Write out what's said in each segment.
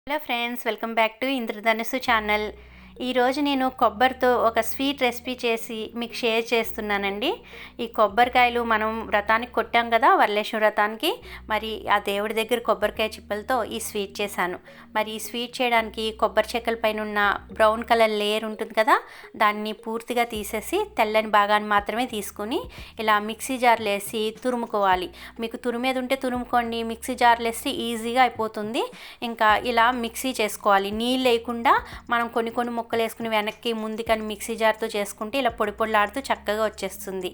Hello friends, welcome back to Indradhanussu channel. ఈరోజు నేను కొబ్బరితో ఒక స్వీట్ రెసిపీ చేసి మీకు షేర్ చేస్తున్నానండి. ఈ కొబ్బరికాయలు మనం వ్రతానికి కొట్టాం కదా, వరలక్ష్మి వ్రతానికి. మరి ఆ దేవుడి దగ్గర కొబ్బరికాయ చిప్పలతో ఈ స్వీట్ చేశాను. మరి ఈ స్వీట్ చేయడానికి కొబ్బరి చెక్కల పైన ఉన్న బ్రౌన్ కలర్ లేయర్ ఉంటుంది కదా, దాన్ని పూర్తిగా తీసేసి తెల్లని భాగాన్ని మాత్రమే తీసుకుని ఇలా మిక్సీ జార్లో వేసి తురుముకోవాలి. మీకు తురిమేది ఉంటే తురుముకోండి, మిక్సీ జార్లో వేసి ఈజీగా అయిపోతుంది. ఇంకా ఇలా మిక్సీ చేసుకోవాలి. నీళ్ళు లేకుండా మనం కొన్ని ముక్కలు వేసుకుని వెనక్కి ముందుకని మిక్సీ జార్తో చేసుకుంటే ఇలా పొడి పొడిలాడుతూ చక్కగా వచ్చేస్తుంది.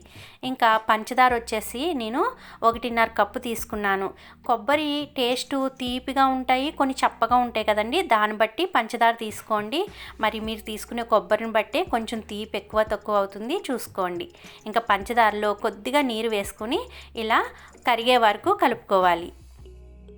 ఇంకా పంచదార వచ్చేసి నేను 1.5 కప్పు తీసుకున్నాను. కొబ్బరి టేస్ట్ తీపిగా ఉంటాయి, కొన్ని చప్పగా ఉంటాయి కదండి, దాన్ని బట్టి పంచదార తీసుకోండి. మరి మీరు తీసుకునే కొబ్బరిని బట్టే కొంచెం తీపి ఎక్కువ తక్కువ అవుతుంది, చూసుకోండి. ఇంకా పంచదారలో కొద్దిగా నీరు వేసుకొని ఇలా కరిగే వరకు కలుపుకోవాలి.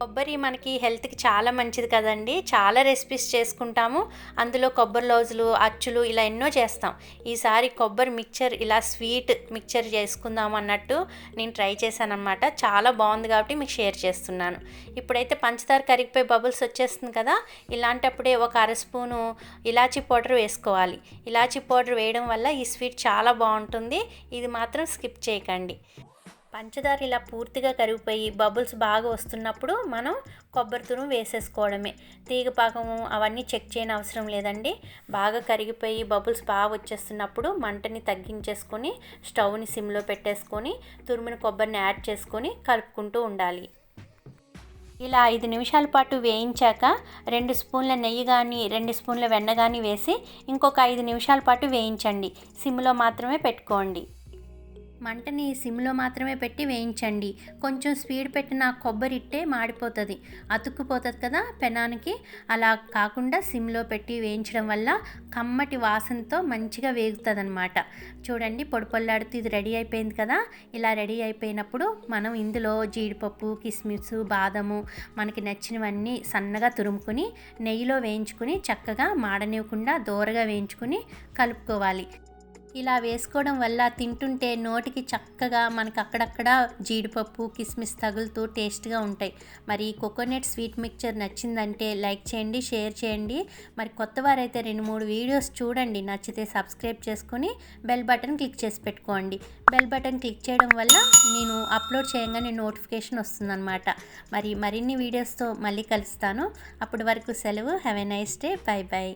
కొబ్బరి మనకి హెల్త్కి చాలా మంచిది కదండి. చాలా రెసిపీస్ చేసుకుంటాము, అందులో కొబ్బరి లౌజులు, అచ్చులు ఇలా ఎన్నో చేస్తాం. ఈసారి కొబ్బరి మిక్చర్ ఇలా స్వీట్ మిక్చర్ చేసుకుందాం అన్నట్టు నేను ట్రై చేశాను అనమాట. చాలా బాగుంది కాబట్టి మీకు షేర్ చేస్తున్నాను. ఇప్పుడైతే పంచదార కరిగిపోయి బబుల్స్ వచ్చేస్తుంది కదా, ఇలాంటప్పుడే ఒక 1/2 స్పూను ఇలాచీ పౌడర్ వేసుకోవాలి. ఇలాచీ పౌడర్ వేయడం వల్ల ఈ స్వీట్ చాలా బాగుంటుంది, ఇది మాత్రం స్కిప్ చేయకండి. పంచదార ఇలా పూర్తిగా కరిగిపోయి బబుల్స్ బాగా వస్తున్నప్పుడు మనం కొబ్బరి తురుము వేసేసుకోవడమే. తీగ పాకము అవన్నీ చెక్ చేయని అవసరం లేదండి. బాగా కరిగిపోయి బబుల్స్ బాగా వచ్చేస్తున్నప్పుడు మంటని తగ్గించేసుకొని స్టవ్ని సిమ్లో పెట్టేసుకొని తురిమిన కొబ్బరిని యాడ్ చేసుకొని కలుపుకుంటూ ఉండాలి. ఇలా 5 నిమిషాల పాటు వేయించాక 2 స్పూన్ల నెయ్యి కానీ 2 స్పూన్ల వెన్న కానీ వేసి ఇంకొక 5 నిమిషాల పాటు వేయించండి. సిమ్లో మాత్రమే పెట్టుకోండి. మంటని సిమ్లో మాత్రమే పెట్టి వేయించండి. కొంచెం స్పీడ్ పెట్టిన కొబ్బరి ఇట్టే మాడిపోతుంది, అతుక్కుపోతుంది కదా పెనానికి. అలా కాకుండా సిమ్లో పెట్టి వేయించడం వల్ల కమ్మటి వాసనతో మంచిగా వేగుతుంది అనమాట. చూడండి, పొడి పొల్లాడుతూ ఇది రెడీ అయిపోయింది కదా. ఇలా రెడీ అయిపోయినప్పుడు మనం ఇందులో జీడిపప్పు, కిస్మిస్, బాదము మనకి నచ్చినవన్నీ సన్నగా తురుముకొని నెయ్యిలో వేయించుకుని చక్కగా మాడనివ్వకుండా దోరగా వేయించుకుని కలుపుకోవాలి. ఇలా వేసుకోవడం వల్ల తింటుంటే నోటికి చక్కగా మనకి అక్కడక్కడ జీడిపప్పు, కిస్మిస్ తగులుతూ టేస్ట్గా ఉంటాయి. మరి కోకోనట్ స్వీట్ మిక్చర్ నచ్చిందంటే లైక్ చేయండి, షేర్ చేయండి. మరి కొత్త వారైతే 2-3 వీడియోస్ చూడండి, నచ్చితే సబ్స్క్రైబ్ చేసుకొని బెల్ బటన్ క్లిక్ చేసి పెట్టుకోండి. బెల్ బటన్ క్లిక్ చేయడం వల్ల నేను అప్లోడ్ చేయగానే నోటిఫికేషన్ వస్తుందన్నమాట. మరిన్ని వీడియోస్తో మళ్ళీ కలుస్తాను. అప్పటి వరకు సెలవు. Have a nice day. By by.